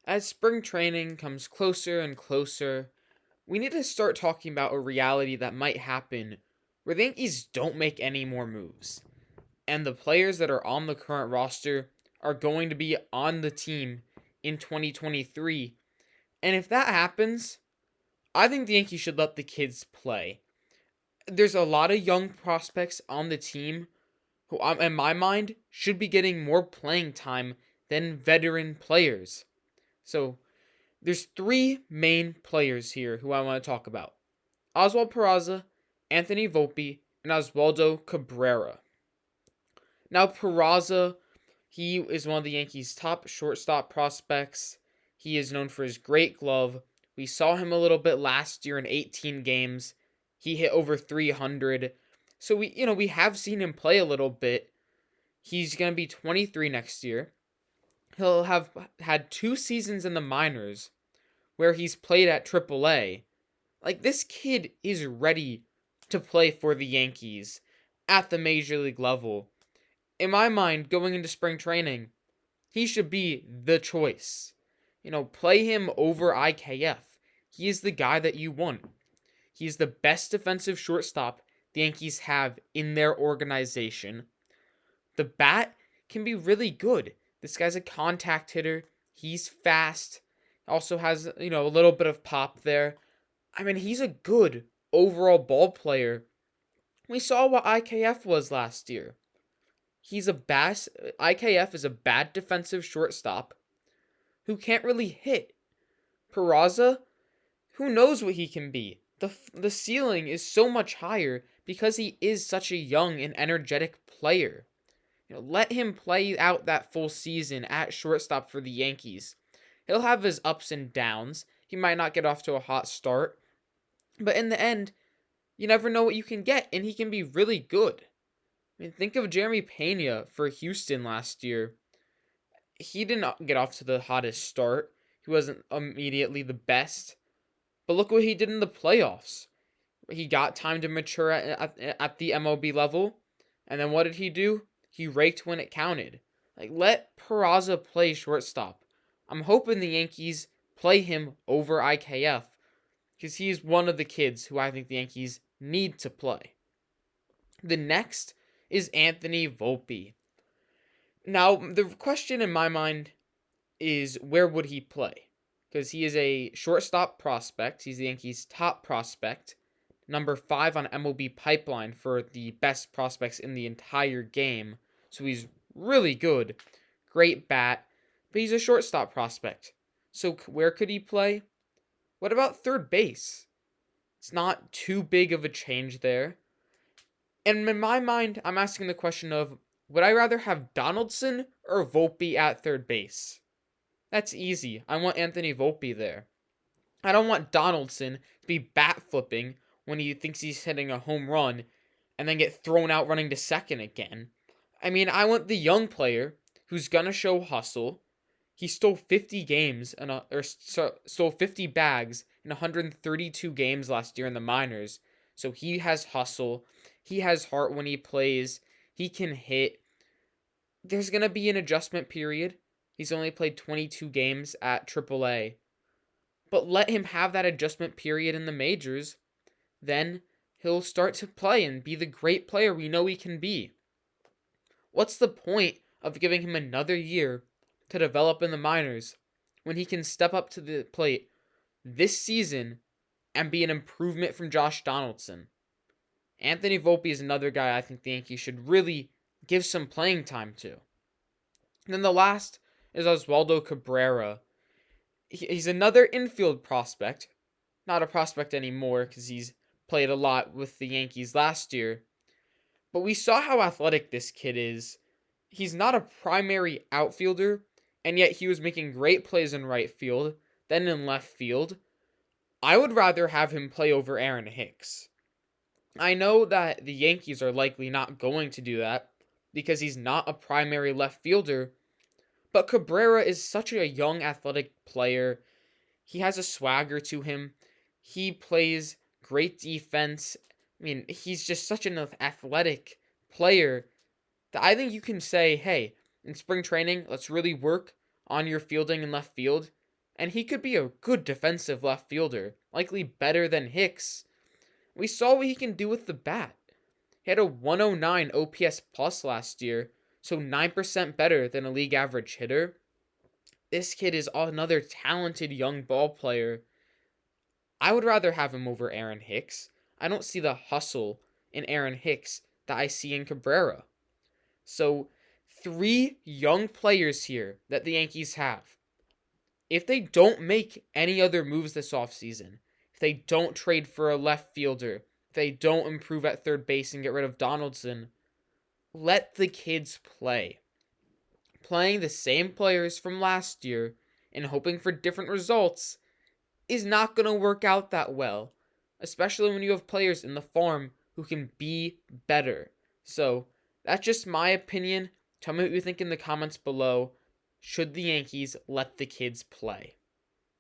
As spring training comes closer and closer, we need to start talking about a reality that might happen where the Yankees don't make any more moves. And the players that are on the current roster are going to be on the team in 2023. And if that happens, I think the Yankees should let the kids play. There's a lot of young prospects on the team who, in my mind, should be getting more playing time than veteran players. So there's three main players here who I want to talk about: Oswald Peraza, Anthony Volpe, and Oswaldo Cabrera. Now, Peraza, he is one of the Yankees' top shortstop prospects. He is known for his great glove. We saw him a little bit last year in 18 games. He hit over 300. So we have seen him play a little bit. He's going to be 23 next year. He'll have had 2 seasons in the minors where he's played at AAA. Like, this kid is ready to play for the Yankees at the major league level. In my mind, going into spring training, he should be the choice. Play him over IKF. He is the guy that you want. He's the best defensive shortstop the Yankees have in their organization. The bat can be really good. This guy's a contact hitter. He's fast. Also has, a little bit of pop there. I mean, he's a good overall ball player. We saw what IKF was last year. IKF is a bad defensive shortstop who can't really hit. Peraza, who knows what he can be? The ceiling is so much higher because he is such a young and energetic player. Let him play out that full season at shortstop for the Yankees. He'll have his ups and downs. He might not get off to a hot start, but in the end, you never know what you can get, and he can be really good. I mean, think of Jeremy Pena for Houston last year. He did not get off to the hottest start. He wasn't immediately the best, but look what he did in the playoffs. He got time to mature at the MLB level, and then what did he do? He raked when it counted. Like, let Peraza play shortstop. I'm hoping the Yankees play him over IKF because he's one of the kids who I think the Yankees need to play. The next is Anthony Volpe. Now, the question in my mind is, where would he play? Because he is a shortstop prospect. He's the Yankees' top prospect. Number 5 on MLB Pipeline for the best prospects in the entire game. So he's really good. Great bat. But he's a shortstop prospect. So where could he play? What about third base? It's not too big of a change there. And in my mind, I'm asking the question of, would I rather have Donaldson or Volpe at third base? That's easy. I want Anthony Volpe there. I don't want Donaldson to be bat flipping when he thinks he's hitting a home run and then get thrown out running to second again. I mean, I want the young player who's gonna show hustle. He stole 50 games stole 50 bags in 132 games last year in the minors. So he has hustle. He has heart when he plays. He can hit. There's gonna be an adjustment period. He's only played 22 games at AAA. But let him have that adjustment period in the majors. Then he'll start to play and be the great player we know he can be. What's the point of giving him another year to develop in the minors when he can step up to the plate this season and be an improvement from Josh Donaldson? Anthony Volpe is another guy I think the Yankees should really give some playing time to. And then the last is Oswaldo Cabrera. He's another infield prospect. Not a prospect anymore because he's played a lot with the Yankees last year. But we saw how athletic this kid is. He's not a primary outfielder, and yet he was making great plays in right field, then in left field. I would rather have him play over Aaron Hicks. I know that the Yankees are likely not going to do that because he's not a primary left fielder, but Cabrera is such a young athletic player. He has a swagger to him. He plays great defense. I mean, he's just such an athletic player that I think you can say, hey, in spring training, let's really work on your fielding in left field. and he could be a good defensive left fielder, likely better than Hicks. We saw what he can do with the bat. He had a 109 OPS plus last year, so 9% better than a league average hitter. This kid is another talented young ball player. I would rather have him over Aaron Hicks. I don't see the hustle in Aaron Hicks that I see in Cabrera. So, three young players here that the Yankees have. If they don't make any other moves this offseason, if they don't trade for a left fielder, if they don't improve at third base and get rid of Donaldson, let the kids play. Playing the same players from last year and hoping for different results is not going to work out that well, especially when you have players in the farm who can be better. So, that's just my opinion. Tell me what you think in the comments below. Should the Yankees let the kids play?